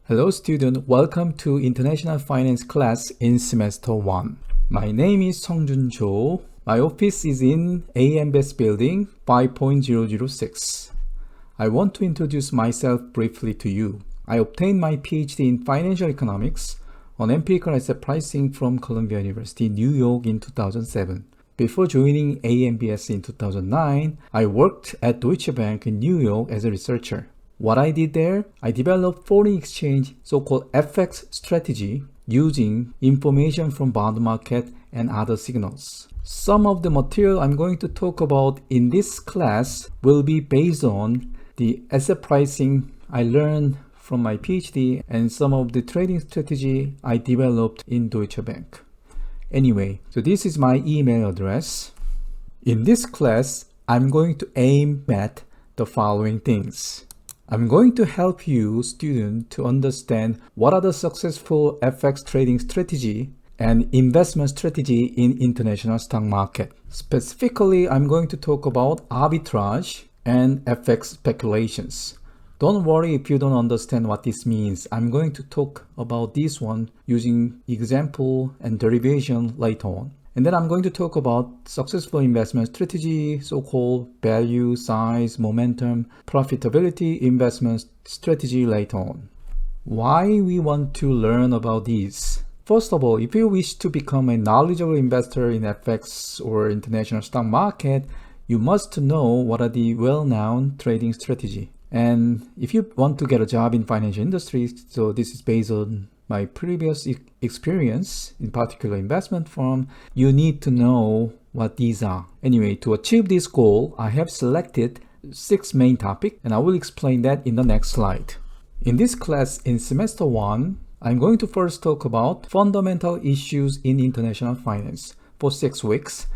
Hello student, welcome to International Finance class in semester 1. My name is Songjun Jo. My office is in AMBS building 5.006. I want to introduce myself briefly to you. I obtained my PhD in financial economics on empirical asset pricing from Columbia University, New York in 2007. Before joining AMBS in 2009, I worked at Deutsche Bank in New York as a researcher. What I did there, I developed foreign exchange, so-called FX strategy, using information from bond market and other signals. Some of the material I'm going to talk about in this class will be based on the asset pricing I learned from my PhD and some of the trading strategy I developed in Deutsche Bank. Anyway, so this is my email address. In this class, I'm going to aim at the following things. I'm going to help you, student, to understand what are the successful FX trading strategy and investment strategy in international stock market. Specifically, I'm going to talk about arbitrage and FX speculations. Don't worry if you don't understand what this means. I'm going to talk about this one using example and derivation later on. And then I'm going to talk about successful investment strategy, so-called value, size, momentum, profitability investment strategy later on. Why we want to learn about these? First of all, if you wish to become a knowledgeable investor in FX or international stock market, you must know what are the well-known trading strategy. And if you want to get a job in financial industry, so this is based on my previous experience, in particular investment firm, you need to know what these are. Anyway, to achieve this goal, I have selected 6 main topics, and I will explain that in the next slide. In this class, in semester 1, I'm going to first talk about fundamental issues in international finance for 6 weeks,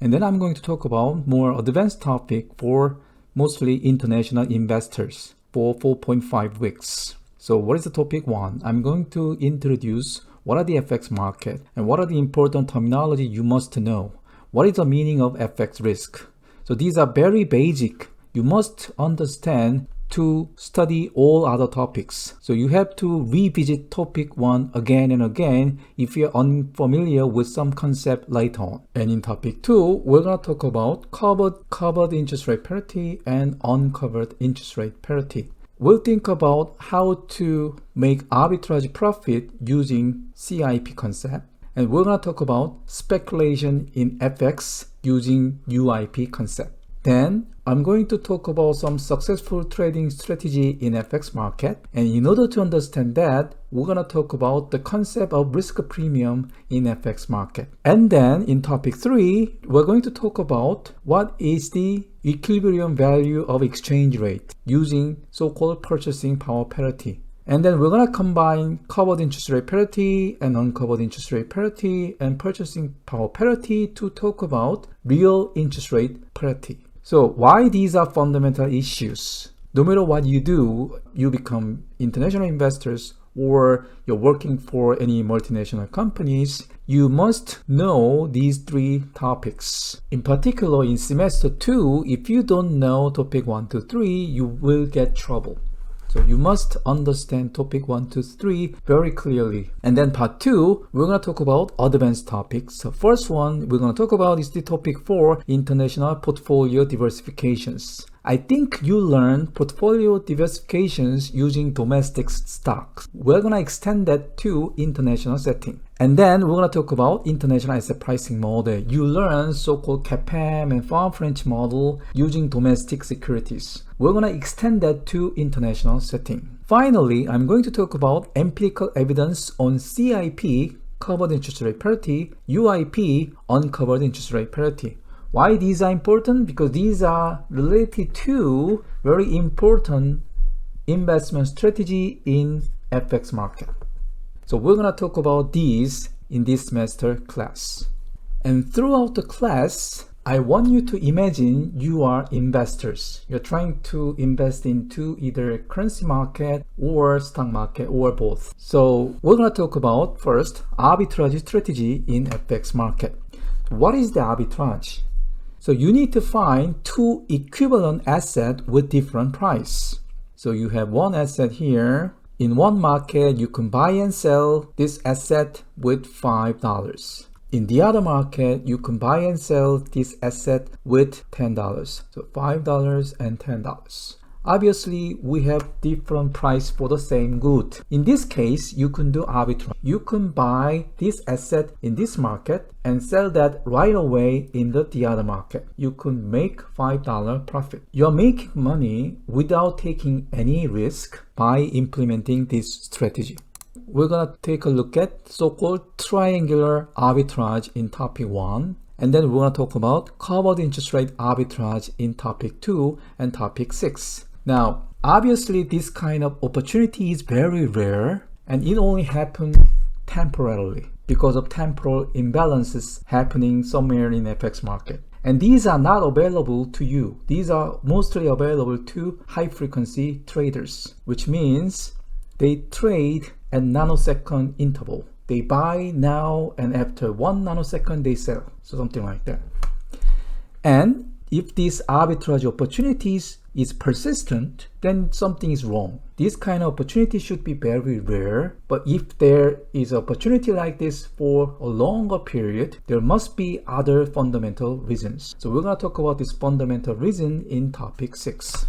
and then I'm going to talk about more advanced topic for mostly international investors for 4.5 weeks. So what is the topic 1? I'm going to introduce what are the FX market and what are the important terminology you must know. What is the meaning of FX risk? So these are very basic. You must understand to study all other topics. So you have to revisit topic 1 again and again if you're unfamiliar with some concept later on. And in topic 2, we're going to talk about covered interest rate parity and uncovered interest rate parity. We'll think about how to make arbitrage profit using CIP concept. And we're going to talk about speculation in FX using UIP concept. Then I'm going to talk about some successful trading strategy in FX market. And in order to understand that, we're going to talk about the concept of risk premium in FX market. And then in topic 3, we're going to talk about what is the equilibrium value of exchange rate using so-called purchasing power parity. And then we're going to combine covered interest rate parity and uncovered interest rate parity and purchasing power parity to talk about real interest rate parity. So why these are fundamental issues? No matter what you do, you become international investors or you're working for any multinational companies, you must know these 3 topics. In particular, in semester 2, if you don't know topic 1 to 3, you will get trouble. So you must understand topic 1 to 3 very clearly. And then part 2, we're going to talk about advanced topics. So first one we're going to talk about is the topic 4, international portfolio diversifications. I think you learned portfolio diversifications using domestic stocks. We're going to extend that to international setting. And then we're going to talk about international asset pricing model. You learn so-called CAPM and farm French model using domestic securities. We're going to extend that to international setting. Finally, I'm going to talk about empirical evidence on CIP, covered interest rate parity, UIP, uncovered interest rate parity. Why these are important? Because these are related to very important investment strategy in FX market. So we're going to talk about these in this semester class. And throughout the class, I want you to imagine you are investors. You're trying to invest into either currency market or stock market or both. So we're going to talk about first arbitrage strategy in FX market. What is the arbitrage? So you need to find 2 equivalent assets with different price. So you have one asset here In one market, you can buy and sell this asset with $5. In the other market, you can buy and sell this asset with $10. So $5 and $10. Obviously, we have different price for the same good. In this case, you can do arbitrage. You can buy this asset in this market and sell that right away in the other market. You can make $5 profit. You're making money without taking any risk by implementing this strategy. We're gonna take a look at so-called triangular arbitrage in topic 1. And then we're gonna talk about covered interest rate arbitrage in topic 2 and topic 6. Now, obviously, this kind of opportunity is very rare and it only happens temporarily because of temporal imbalances happening somewhere in FX market. And these are not available to you. These are mostly available to high frequency traders, which means they trade at nanosecond interval. They buy now and after 1 nanosecond they sell. So something like that. And if these arbitrage opportunities is persistent, then something is wrong. This kind of opportunity should be very rare, but if there is opportunity like this for a longer period, there must be other fundamental reasons. So we're going to talk about this fundamental reason in topic 6.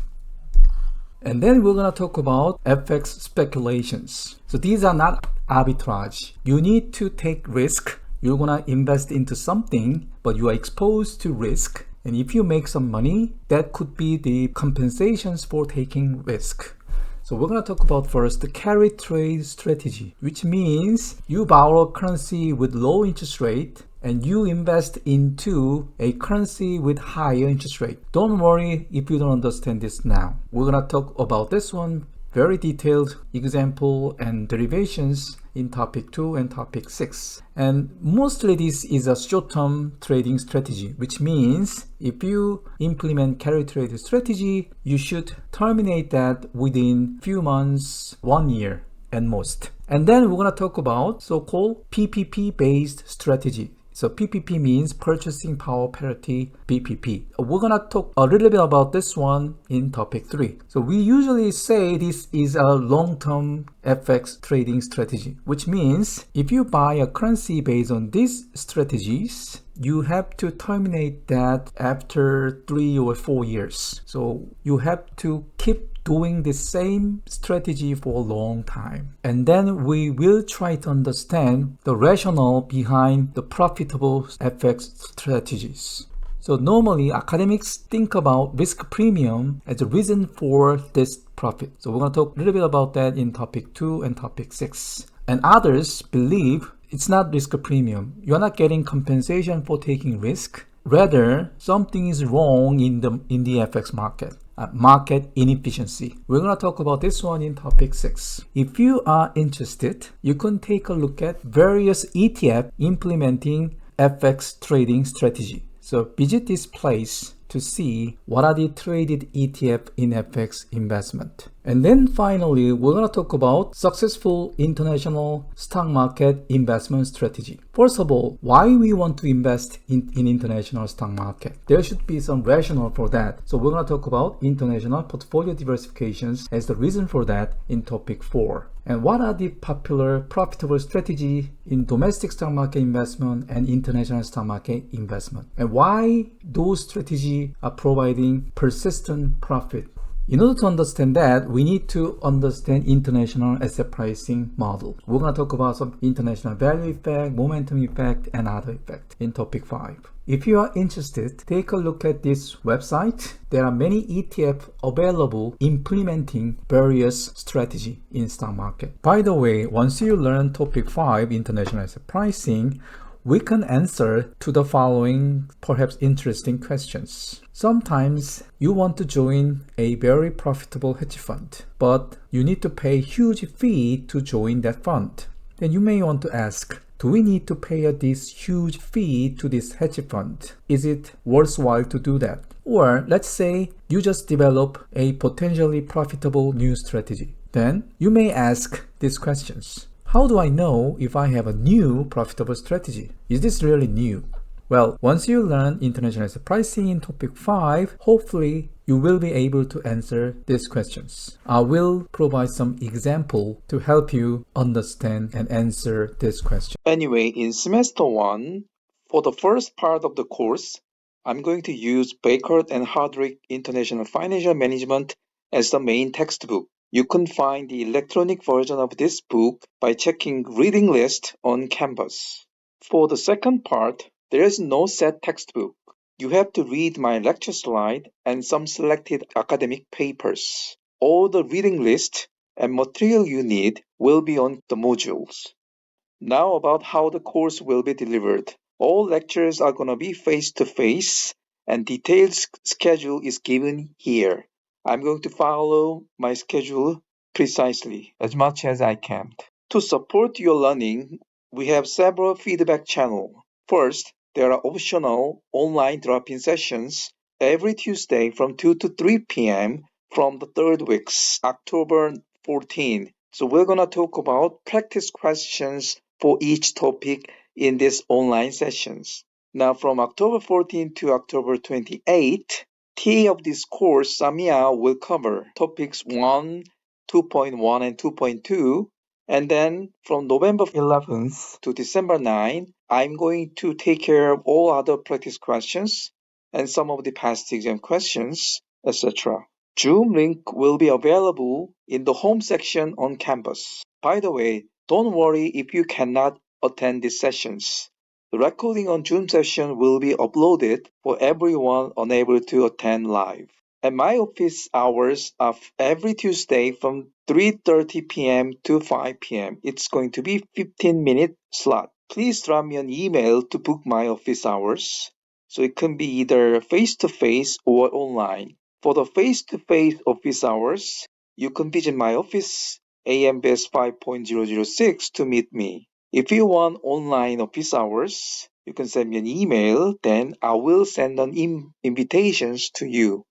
And then we're going to talk about FX speculations. So these are not arbitrage. You need to take risk. You're going to invest into something, but you are exposed to risk. And if you make some money, that could be the compensations for taking risk. So we're going to talk about first the carry trade strategy, which means you borrow currency with low interest rate and you invest into a currency with higher interest rate. Don't worry if you don't understand this now. We're going to talk about this one, very detailed example and derivations in topic 2 and topic 6. And mostly this is a short-term trading strategy, which means if you implement carry trade strategy, you should terminate that within few months, 1 year at most. And then we're going to talk about so-called PPP based strategy. So PPP means purchasing power parity BPP. We're gonna talk a little bit about this one in topic 3. So we usually say this is a long-term FX trading strategy, which means if you buy a currency based on these strategies, you have to terminate that after 3 or 4 years. So you have to keep doing the same strategy for a long time. And then we will try to understand the rationale behind the profitable FX strategies. So normally academics think about risk premium as a reason for this profit. So we're going to talk a little bit about that in topic 2 and topic 6. And others believe it's not risk premium. You're not getting compensation for taking risk. Rather, something is wrong in the FX market. Market inefficiency. We're going to talk about this one in topic 6. If you are interested, you can take a look at various ETF implementing FX trading strategy. So visit this place to see what are the traded ETF in FX investment. And then finally, we're going to talk about successful international stock market investment strategy. First of all, why we want to invest in international stock market? There should be some rationale for that. So we're going to talk about international portfolio diversifications as the reason for that in topic 4. And what are the popular profitable strategy in domestic stock market investment and international stock market investment? And why those strategies are providing persistent profit? In order to understand that, we need to understand international asset pricing model. We're going to talk about some international value effect, momentum effect, and other effect in topic 5. If you are interested, take a look at this website. There are many ETF available implementing various strategy in stock market. By the way, once you learn topic 5, international asset pricing, we can answer to the following perhaps interesting questions. Sometimes you want to join a very profitable hedge fund, but you need to pay a huge fee to join that fund. Then you may want to ask, do we need to pay this huge fee to this hedge fund? Is it worthwhile to do that? Or let's say you just develop a potentially profitable new strategy. Then you may ask these questions. How do I know if I have a new profitable strategy? Is this really new? Well, once you learn international pricing in topic 5, hopefully you will be able to answer these questions. I will provide some example to help you understand and answer this question. Anyway, in semester 1, for the first part of the course, I'm going to use Baker and Hardwick International Financial Management as the main textbook. You can find the electronic version of this book by checking reading list on Canvas. For the second part, there is no set textbook. You have to read my lecture slide and some selected academic papers. All the reading list and material you need will be on the modules. Now about how the course will be delivered. All lectures are gonna be face-to-face and detailed schedule is given here. I'm going to follow my schedule precisely as much as I can. To support your learning, we have several feedback channels. First, there are optional online drop-in sessions every Tuesday from 2 to 3 p.m. from the third week's October 14. So we're going to talk about practice questions for each topic in these online sessions. Now from October 14 to October 28, TA of this course, Samia, will cover topics 1, 2.1 and 2.2, and then from November 11th to December 9, I'm going to take care of all other practice questions and some of the past exam questions, etc. Zoom link will be available in the home section on campus. By the way, don't worry if you cannot attend these sessions. The recording on Zoom session will be uploaded for everyone unable to attend live. And my office hours are every Tuesday from 3:30 p.m. to 5 p.m. It's going to be 15-minute slot. Please drop me an email to book my office hours. So it can be either face-to-face or online. For the face-to-face office hours, you can visit my office, AMBS 5.006, to meet me. If you want online office hours, you can send me an email, then I will send an invitations to you.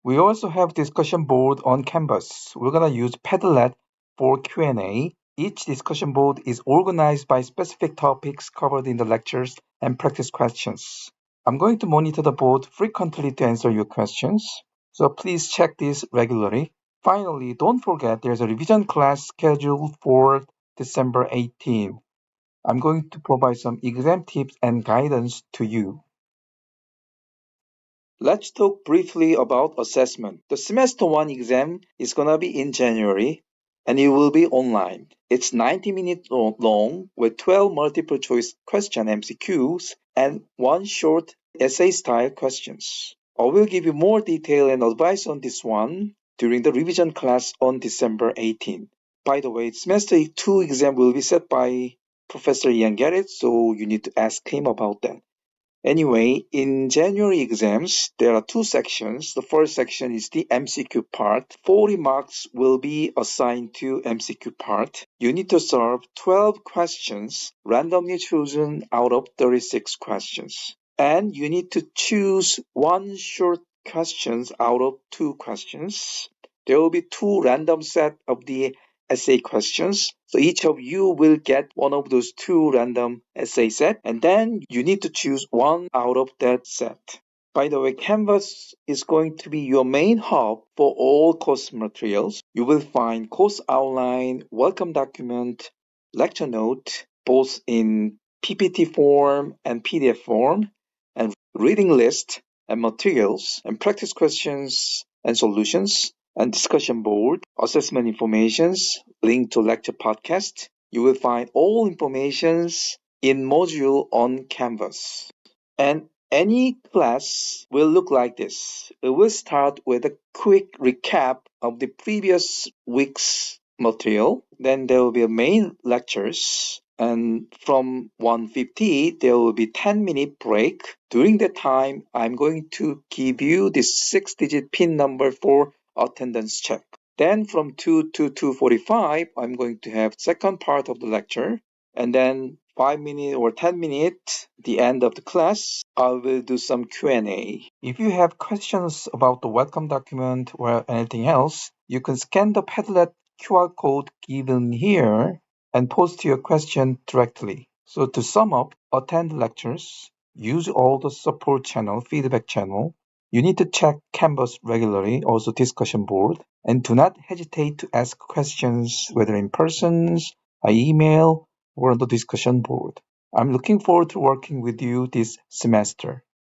We also have discussion board on Canvas. We're gonna use Padlet for Q&A. Each discussion board is organized by specific topics covered in the lectures and practice questions. I'm going to monitor the board frequently to answer your questions, so please check this regularly. Finally, don't forget there's a revision class scheduled for December 18. I'm going to provide some exam tips and guidance to you. Let's talk briefly about assessment. The semester 1 exam is gonna be in January and it will be online. It's 90 minutes long with 12 multiple choice question MCQs and one short essay style questions. I will give you more detail and advice on this one during the revision class on December 18. By the way, semester 2 exam will be set by Professor Ian Garrett, so you need to ask him about that. Anyway, in January exams, there are two sections. The first section is the MCQ part. 40 marks will be assigned to MCQ part. You need to solve 12 questions randomly chosen out of 36 questions. And you need to choose one short questions out of two questions. There will be two random set of the essay questions. So each of you will get one of those two random essay set, and then you need to choose one out of that set. By the way, Canvas is going to be your main hub for all course materials. You will find course outline, welcome document, lecture note, both in PPT form and PDF form, and reading list and materials, and practice questions and solutions, and discussion board, assessment informations, link to lecture podcast. You will find all informations in module on Canvas. And any class will look like this. It will start with a quick recap of the previous week's material. Then there will be a main lectures. And from 1:50, there will be 10-minute break. During that time, I'm going to give you the 6-digit PIN number for attendance check. Then from 2 to 2:45, I'm going to have second part of the lecture. And then 5 minutes or 10 minutes, the end of the class, I will do some Q&A. If you have questions about the welcome document or anything else, you can scan the Padlet QR code given here and post your question directly. So to sum up, attend lectures, Use all the support channel, feedback channel. You need to check Canvas regularly, also discussion board, and do not hesitate to ask questions whether in person, by email, or on the discussion board. I'm looking forward to working with you this semester.